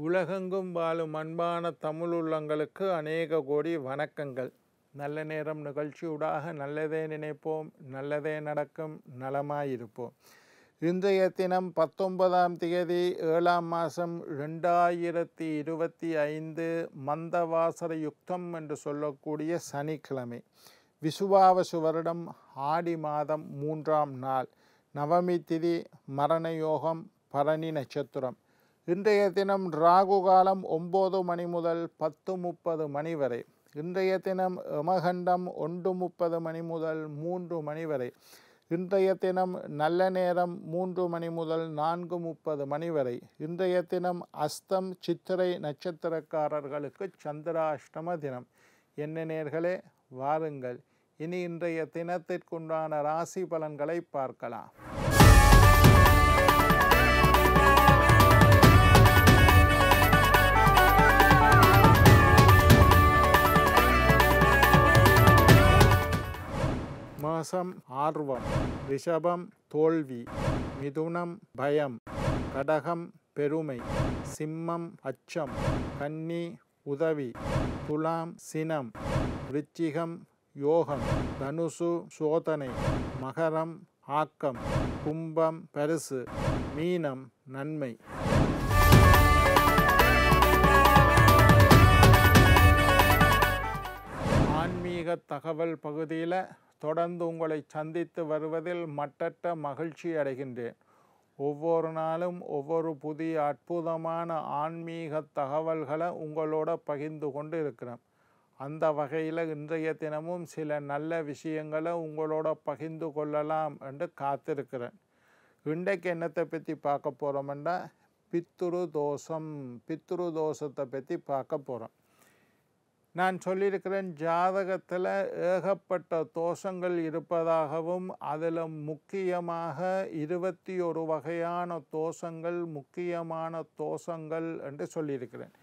உலகெங்கும் வாழும் அன்பான தமிழுள்ளங்களுக்கு அநேக கோடி வணக்கங்கள். நல்ல நேரம் நிகழ்ச்சியூடாக நல்லதே நினைப்போம், நல்லதே நடக்கும், நலமாயிருப்போம். இன்றைய தினம் 19ஆம் தேதி 7ஆம் மாதம் 2025 மந்தவாசர யுக்தம் என்று சொல்லக்கூடிய சனிக்கிழமை. விசுவாவசு வருடம் ஆடி மாதம் 3ஆம் நாள். நவமி திதி, மரண யோகம், பரணி நட்சத்திரம். இன்றைய தினம் ராகு காலம் 9 மணி முதல் 10:30 மணி வரை. இன்றைய தினம் யமகண்டம் 1:30 மணி முதல் 3 மணி வரை. இன்றைய தினம் நல்ல நேரம் 3 மணி முதல் 4:30 மணி வரை. இன்றைய தினம் அஸ்தம் சித்திரை நட்சத்திரக்காரர்களுக்கு சந்திராஷ்டம தினம். என்ன நேர்களே, வாருங்கள் இனி இன்றைய தினத்திற்குண்டான ராசி பலன்களை பார்க்கலாம். மேஷம் ஆர்வம், ரிஷபம் தோல்வி, மிதுனம் பயம், கடகம் பெருமை, சிம்மம் அச்சம், கன்னி உதவி, துலாம் சினம், விருச்சிகம் யோகம், தனுசு சோதனை, மகரம் ஆக்கம், கும்பம் பரிசு, மீனம் நன்மை. ஆன்மீக தகவல் பகுதியில் தொடர்ந்து உங்களை சந்தித்து வருவதில் மட்டற்ற மகிழ்ச்சி அடைகின்றேன். ஒவ்வொரு நாளும் ஒவ்வொரு புதிய அற்புதமான ஆன்மீக தகவல்களை உங்களோட பகிர்ந்து கொண்டு இருக்கிறேன். அந்த வகையில் இன்றைய தினமும் சில நல்ல விஷயங்களை உங்களோட பகிர்ந்து கொள்ளலாம் என்று காத்திருக்கிறேன். இன்றைக்கு என்னத்தை பற்றி பார்க்க போகிறோம்னா பித்ரு தோஷம். பித்ரு தோஷத்தை பற்றி பார்க்க போகிறோம். நான் சொல்லியிருக்கிறேன், ஜாதகத்தில் ஏகப்பட்ட தோஷங்கள் இருப்பதாகவும் அதில் முக்கியமாக 21 வகையான தோஷங்கள் முக்கியமான தோஷங்கள் என்று சொல்லியிருக்கிறேன்.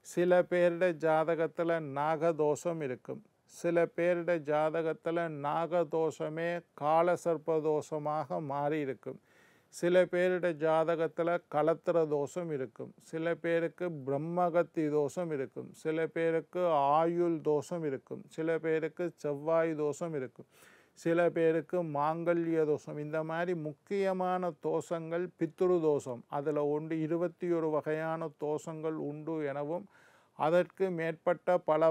சில பேருடைய ஜாதகத்தில் நாகதோஷம் இருக்கும். சில பேருடைய ஜாதகத்தில் நாகதோஷமே காலசர்ப்ப தோஷமாக மாறி இருக்கும். சில பேருடைய ஜாதகத்தில் களத்திர தோஷம் இருக்கும். சில பேருக்கு பிரம்மகத்தி தோஷம் இருக்கும். சில பேருக்கு ஆயுள் தோஷம் இருக்கும். சில பேருக்கு செவ்வாய் தோஷம் இருக்கும். சில பேருக்கு மாங்கல்ய தோஷம். இந்த மாதிரி முக்கியமான தோஷங்கள் பித்ரு தோஷம். அதில் 21 வகையான தோஷங்கள் உண்டு எனவும் அதற்கு மேற்பட்ட பல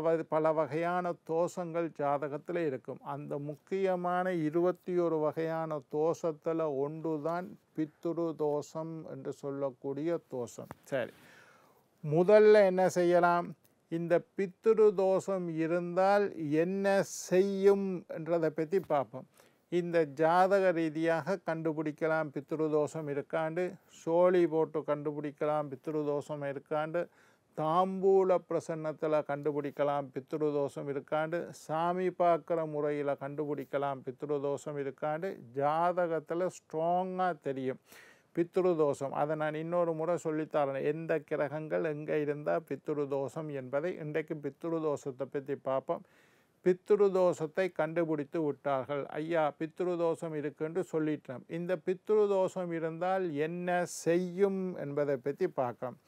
வகையான தோஷங்கள் ஜாதகத்தில் இருக்கும். அந்த முக்கியமான 21 வகையான தோஷத்தில் ஒன்று தான் பித்ரு தோஷம் என்று சொல்லக்கூடிய தோஷம். சரி, முதல்ல என்ன செய்யலாம்? இந்த பித்ரு தோஷம் இருந்தால் என்ன செய்யும் என்றதை பற்றி பார்ப்போம். இந்த ஜாதக ரீதியாக கண்டுபிடிக்கலாம் பித்ரு தோஷம் இருக்காண்டு, சோழி போட்டு கண்டுபிடிக்கலாம் பித்ரு தோஷம் இருக்காண்டு, தாம்பூல பிரசன்னத்தில் கண்டுபிடிக்கலாம் பித்ரு தோஷம் இருக்காண்டு, சாமி பார்க்குற முறையில் கண்டுபிடிக்கலாம் பித்ரு தோஷம் இருக்காண்டு. ஜாதகத்தில் ஸ்ட்ராங்காக தெரியும் பித்ரு தோஷம். அதை நான் இன்னொரு முறை சொல்லித்தரேன், எந்த கிரகங்கள் எங்கே இருந்தால் பித்ரு தோஷம் என்பதை. இன்றைக்கு பித்ரு தோஷத்தை பற்றி பார்ப்போம். பித்ரு தோஷத்தை கண்டுபிடித்து விட்டார்கள். ஐயா பித்ரு தோஷம் இருக்குன்னு சொல்லிட்டோம். இந்த பித்ரு தோஷம் இருந்தால் என்ன செய்யும் என்பதை பற்றி பார்க்கலாம்.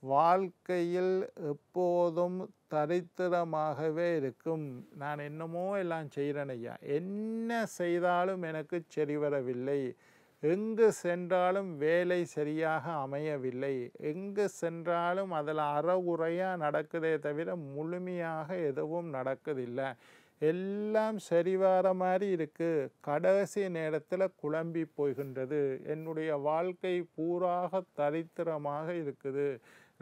வாழ்க்கையில் எப்போதும் தரித்திரமாகவே இருக்கும். நான் என்னமோ எல்லாம் செய்கிறேன் ஐயா, என்ன செய்தாலும் எனக்கு சரி வரவில்லை, எங்கு சென்றாலும் வேலை சரியாக அமையவில்லை, எங்கு சென்றாலும் அதில் அறகுறையாக நடக்குதே தவிர முழுமையாக எதுவும் நடக்குதில்லை, எல்லாம் சரிவர மாதிரி இருக்குது, கடைசி நேரத்தில் குழம்பி போகின்றது, என்னுடைய வாழ்க்கை பூராக தரித்திரமாக இருக்குது,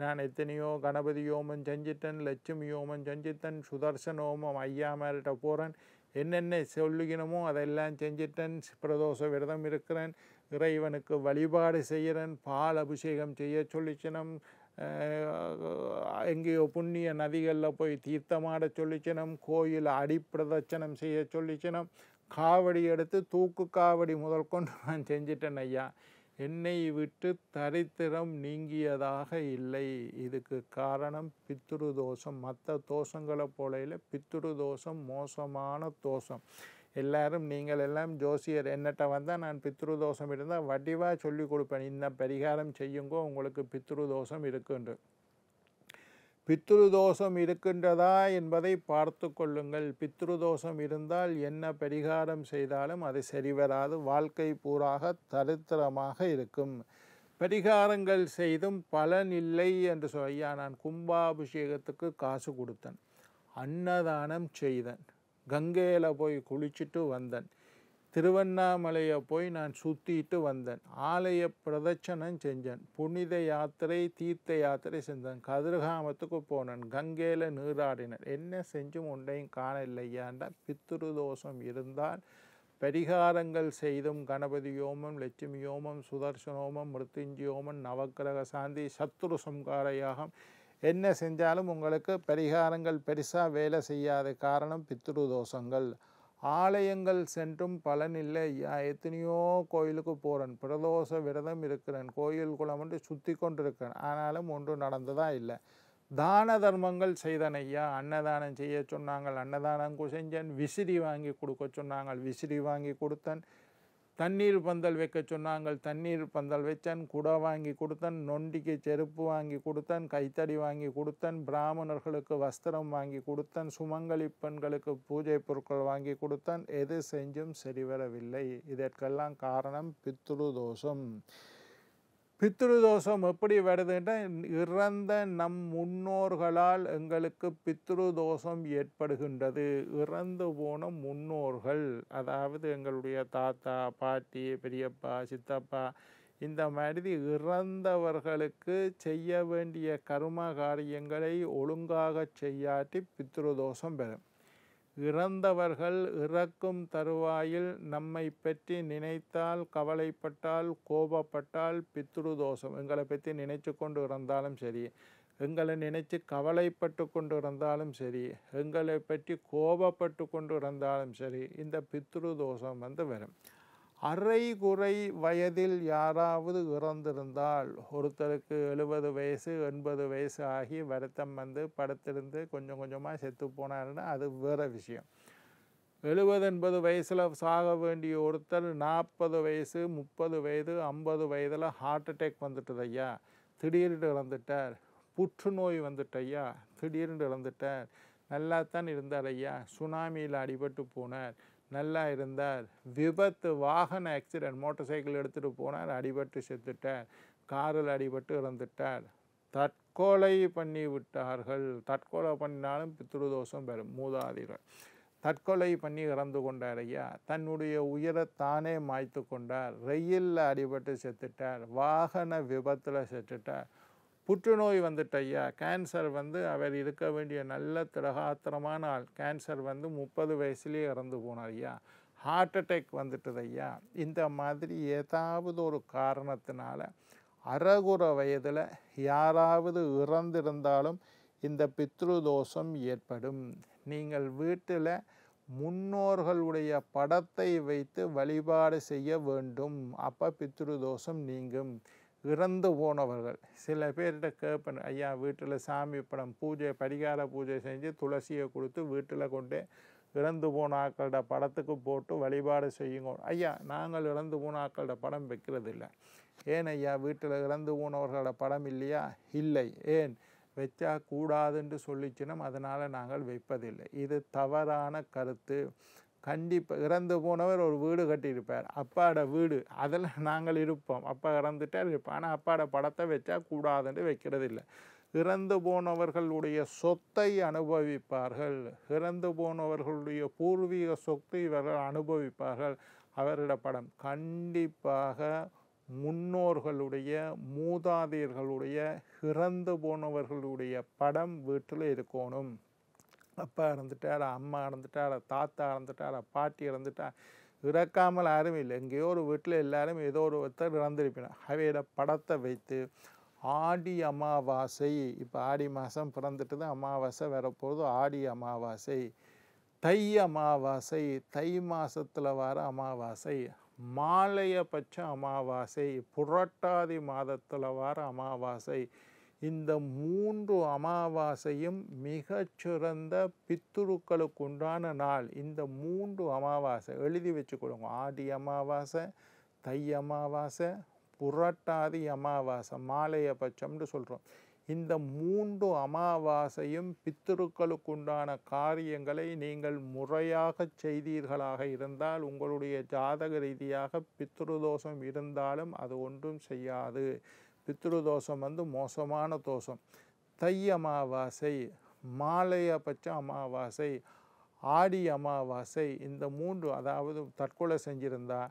நான் எத்தனையோ கணபதி யோமம் செஞ்சிட்டேன், லட்சுமி யோமம் செஞ்சிட்டேன், சுதர்சன ஹோமம் ஐயா மேல்கிட்ட போகிறேன், என்னென்ன சொல்லிக்கணுமோ அதெல்லாம் செஞ்சிட்டேன், பிரதோஷ விரதம் இருக்கிறேன், இறைவனுக்கு வழிபாடு செய்கிறேன், பால் அபிஷேகம் செய்ய சொல்லிச்சினம், எங்கேயோ புண்ணிய நதிகளில் போய் தீர்த்தமாட சொல்லிச்சினம், கோயில் அடிப்பிரதட்சணம் செய்ய சொல்லிச்சினம், காவடி எடுத்து தூக்கு காவடி முதல் கொண்டு நான் செஞ்சிட்டேன் ஐயா, என்னை விட்டு தரித்திரம் நீங்கியதாக இல்லை. இதுக்கு காரணம் பித்ரு தோஷம். மற்ற தோஷங்களை போலையில் பித்ரு தோஷம் மோசமான தோஷம். எல்லாரும் நீங்கள் எல்லாம் ஜோசியர் என்னட்ட வந்தால் நான் பித்ரு தோஷம் இருந்தால் வடிவாக சொல்லி கொடுப்பேன், இந்த பரிகாரம் செய்யுங்கோ உங்களுக்கு பித்ரு தோஷம் இருக்குன்று. பித்ருதோஷம் இருக்கின்றதா என்பதை பார்த்து கொள்ளுங்கள். பித்ருதோஷம் இருந்தால் என்ன பரிகாரம் செய்தாலும் அது சரிவராது, வாழ்க்கை பூராக தரித்திரமாக இருக்கும். பரிகாரங்கள் செய்தும் பலன் இல்லை என்று ஐயா நான் கும்பாபிஷேகத்துக்கு காசு கொடுத்தேன், அன்னதானம் செய்தேன், கங்கையில் போய் குளிச்சுட்டு வந்தேன், திருவண்ணாமலையை போய் நான் சுற்றிட்டு வந்தேன், ஆலய பிரதட்சணம் செஞ்சேன், புனித யாத்திரை தீர்த்த யாத்திரை செஞ்சேன், கதிர்காமத்துக்கு போனேன், கங்கையில் நீராடினேன், என்ன செஞ்சும் ஒன்றையும் காண இல்லையாண்டா பித்ருதோஷம் இருந்தால் பரிகாரங்கள் செய்தும் கணபதி யோமம், லட்சுமி யோமம், சுதர்சனோமம், மிருத்யுஞ்சயோமம், நவக்கிரக சாந்தி, சத்ரு சம்கார யாகம் என்ன செஞ்சாலும் உங்களுக்கு பரிகாரங்கள் பெருசாக வேலை செய்யாத காரணம் பித்ருதோஷங்கள். ஆலயங்கள் சென்றும் பலனில்லை. எத்தனையோ கோயிலுக்கு போகிறேன், பிரதோஷ விரதம் இருக்கிறேன், கோயில் குளம் சுற்றி கொண்டிருக்கிறேன், ஆனாலும் ஒன்றும் நடந்ததா இல்லை. தான தர்மங்கள் செய்தன் ஐயா, அன்னதானம் செய்ய சொன்னாங்கள், அன்னதானம் செஞ்சேன், விசிறி வாங்கி கொடுக்க சொன்னாங்கள், விசிறி வாங்கி கொடுத்தேன், தண்ணீர் பந்தல் வைக்க சொன்னாங்கள், தண்ணீர் பந்தல் வச்சேன், குடை வாங்கி கொடுத்தேன், நொண்டிக்கு செருப்பு வாங்கி கொடுத்தேன், கைத்தடி வாங்கி கொடுத்தேன், பிராமணர்களுக்கு வஸ்திரம் வாங்கி கொடுத்தேன், சுமங்கலி பெண்களுக்கு பூஜை பொருட்கள் வாங்கி கொடுத்தேன். எது செஞ்சும் சரிவரவில்லை. இதற்கெல்லாம் காரணம் பித்ருதோஷம். பித்ருதோஷம் எப்படி வருதுன்னா, இறந்த நம் முன்னோர்களால் எங்களுக்கு பித்ருதோஷம் ஏற்படுகின்றது. இறந்து போன முன்னோர்கள், அதாவது எங்களுடைய தாத்தா, பாட்டி, பெரியப்பா, சித்தப்பா, இந்த மாதிரி இறந்தவர்களுக்கு செய்ய வேண்டிய கர்ம காரியங்களை ஒழுங்காக செய்யாட்டி பித்ருதோஷம் பெறும். இறந்தவர்கள் இறக்கும் தருவாயில் நம்மை பற்றி நினைத்தால், கவலைப்பட்டால், கோபப்பட்டால் பித்ருதோஷம். எங்களை பற்றி நினைச்சு கொண்டு இறந்தாலும் சரி, எங்களை நினைச்சு கவலைப்பட்டு கொண்டு இறந்தாலும் சரி, எங்களை பற்றி கோபப்பட்டு கொண்டு இறந்தாலும் சரி, இந்த பித்ருதோஷம் வரும். அரை குறை வயதில் யாராவது இறந்திருந்தால், ஒருத்தருக்கு 70 வயசு 80 வயசு ஆகி வருத்தம் படுத்திருந்து கொஞ்சம் கொஞ்சமாக செத்து போனாருன்னா அது வேறு விஷயம். 70-80 வயசில் சாக வேண்டிய ஒருத்தர் 40 வயசு 30 வயது 50 வயதில் ஹார்ட் அட்டாக் வந்துட்டது ஐயா, திடீர்னு இறந்துட்டார். புற்றுநோய் வந்துட்டு ஐயா, திடீர்னு இறந்துட்டார். நல்லா தான் இருந்தார் ஐயா, சுனாமியில் அடிபட்டு போனார், நல்லா இருந்தார். விபத்து, வாகன ஆக்சிடென்ட், மோட்டார் சைக்கிள் எடுத்துகிட்டு போனார், அடிபட்டு செத்துட்டார், காரில் அடிபட்டு இறந்துட்டார். தற்கொலை பண்ணி விட்டார்கள். தற்கொலை பண்ணினாலும் பித்ருதோஷம் பெறும். மூதாதிகள் தற்கொலை பண்ணி இறந்து கொண்டார் ஐயா, தன்னுடைய உயிரை தானே மாய்த்து கொண்டார், ரயிலில் அடிபட்டு செத்துட்டார், வாகன விபத்தில் செத்துட்டார். புற்றுநோய் வந்துட்டு ஐயா, கேன்சர் அவர் இருக்க வேண்டிய நல்ல திரகாத்திரமான ஆள், கேன்சர் 30 வயசுலேயே இறந்து போனார் ஐயா. ஹார்ட் அட்டாக் வந்துட்டது ஐயா. இந்த மாதிரி ஏதாவது ஒரு காரணத்தினால அறகுற வயதில் யாராவது இறந்திருந்தாலும் இந்த பித்ருதோஷம் ஏற்படும். நீங்கள் வீட்டில் முன்னோர்களுடைய படத்தை வைத்து வழிபாடு செய்ய வேண்டும், அப்போ பித்ருதோஷம் நீங்கும். இறந்து போனவர்கள் சில பேர்கிட்ட கேட்பேன், ஐயா வீட்டில் சாமி படம் பூஜை, பரிகார பூஜை செஞ்சு துளசியை கொடுத்து வீட்டில் கொண்டு இறந்து போன ஆக்களோட படத்துக்கு போட்டு வழிபாடு செய்யுங்க. ஐயா நாங்கள் இறந்து போன ஆக்களோட படம் வைக்கிறது இல்லை. ஏன் ஐயா வீட்டில் இறந்து போனவர்களோட படம் இல்லையா? இல்லை. ஏன் வச்சா கூடாதுன்னு சொல்லிச்சினோம், அதனால் நாங்கள் வைப்பதில்லை. இது தவறான கருத்து. கண்டிப்பாக இறந்து போனவர் ஒரு வீடு கட்டியிருப்பார், அப்பாவோட வீடு, அதில் நாங்கள் இருப்போம். அப்பா இறந்துட்டார் இருப்போம், ஆனால் அப்பாவோட படத்தை வச்சா கூடாதுன்னு வைக்கிறது இல்லை. இறந்து போனவர்களுடைய சொத்தை அனுபவிப்பார்கள், இறந்து போனவர்களுடைய பூர்வீக சொத்தை இவர்கள் அனுபவிப்பார்கள். அவரோட படம் கண்டிப்பாக முன்னோர்களுடைய, மூதாதையர்களுடைய, இறந்து போனவர்களுடைய படம் வீட்டில் இருக்கணும். அப்பா இறந்துட்டார், அம்மா இறந்துட்டார், தாத்தா இறந்துட்டார், பாட்டி இறந்துட்டார், இறக்காமல் யாரும் இல்லை. எங்கேயோ ஒரு வீட்டில் எல்லாரும் ஏதோ ஒரு ஒருத்தர் இறந்துருப்பினார். அவையோட படத்தை வைத்து ஆடி அமாவாசை, இப்போ ஆடி மாதம் பிறந்துட்டு அமாவாசை வரப்போகுது, ஆடி அமாவாசை, தை அமாவாசை, தை மாதத்தில் வர அமாவாசை, மாலையபட்ச அமாவாசை, புரட்டாதி மாதத்தில் வர அமாவாசை, இந்த 3 அமாவாசையும் மிகச்சிறந்த பித்துருக்களுக்கு உண்டான நாள். இந்த 3 அமாவாசை எழுதி வச்சு கொடுங்க. ஆடி அமாவாசை, தை அமாவாசை, புரட்டாதி அமாவாசை, மாலையபட்சம்னு சொல்கிறோம். இந்த 3 அமாவாசையும் பித்திருக்களுக்குண்டான காரியங்களை நீங்கள் முறையாக செய்தீர்களாக இருந்தால் உங்களுடைய ஜாதக ரீதியாக பித்ருதோஷம் இருந்தாலும் அது ஒன்றும் செய்யாது. பித்ருதோஷம் மோசமான தோஷம். தை அமாவாசை, மாலையபட்ச அமாவாசை, ஆடி அமாவாசை, இந்த 3 அதாவது தற்கொலை செஞ்சிருந்தா,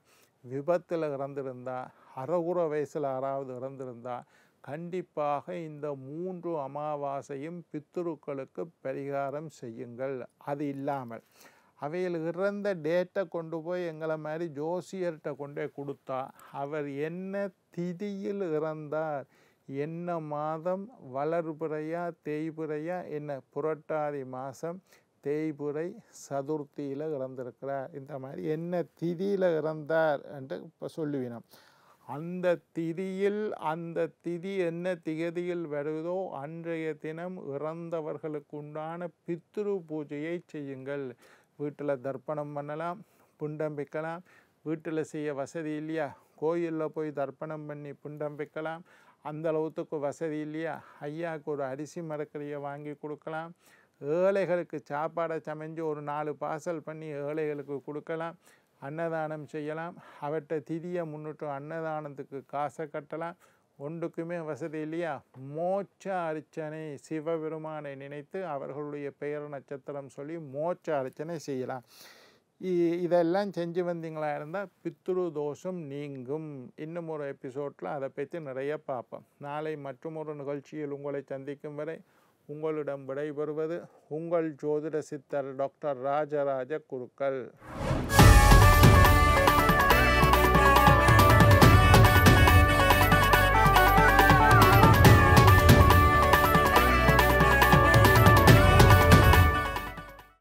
விபத்தில் இறந்திருந்தா, அறகுற வயசில் யாராவது இறந்திருந்தா கண்டிப்பாக இந்த 3 அமாவாசையும் பித்ருக்களுக்கு பரிகாரம் செய்யுங்கள். அது இல்லாமல் அவையில் இறந்த டேட்டை கொண்டு போய் எங்களை மாதிரி ஜோசியர்கிட்ட கொண்டே கொடுத்தா அவர் என்ன திதியில் இறந்தார், என்ன மாதம், வளர்பிறையா தேய்பிறையா, என்ன புரட்டாதி மாதம் தேய்பிறை சதுர்த்தியில் இறந்திருக்கிறார், இந்த மாதிரி என்ன திதியில் இறந்தார் என்று இப்போ சொல்லுவினோம். அந்த திதியில் அந்த திதி என்ன திகதியில் வருவதோ அன்றைய தினம் இறந்தவர்களுக்கு உண்டான பித்ரு பூஜையை செய்யுங்கள். வீட்டில் தர்ப்பணம் பண்ணலாம், புண்டம் வைக்கலாம். வீட்டில் செய்ய வசதி இல்லையா, கோயிலில் போய் தர்ப்பணம் பண்ணி புண்டம் வைக்கலாம். அந்த அளவுக்கு வசதி இல்லையா, ஐயாவுக்கு ஒரு அரிசி மரக்கறியை வாங்கி கொடுக்கலாம். ஏழைகளுக்கு சாப்பாடை சமைஞ்சு ஒரு 4 பார்சல் பண்ணி ஏழைகளுக்கு கொடுக்கலாம். அன்னதானம் செய்யலாம். அவற்றை திதியை முன்னிட்டு அன்னதானத்துக்கு காசை கட்டலாம். ஒன்றுக்குமே வசதி இல்லையா, மோட்ச அர்ச்சனை, சிவபெருமானை நினைத்து அவர்களுடைய பெயர் நட்சத்திரம் சொல்லி மோட்ச அர்ச்சனை செய்யலாம். இதெல்லாம் செஞ்சு வந்தீங்களா இருந்தால் பித்ரு தோஷம் நீங்கும். இன்னும் ஒரு எபிசோடில் அதை பற்றி நிறைய பார்ப்போம். நாளை மற்றொரு நிகழ்ச்சியில் உங்களை சந்திக்கும் வரை உங்களிடம் விடைபெறுவது உங்கள் ஜோதிட சித்தர் டாக்டர் ராஜராஜ குருக்கள்.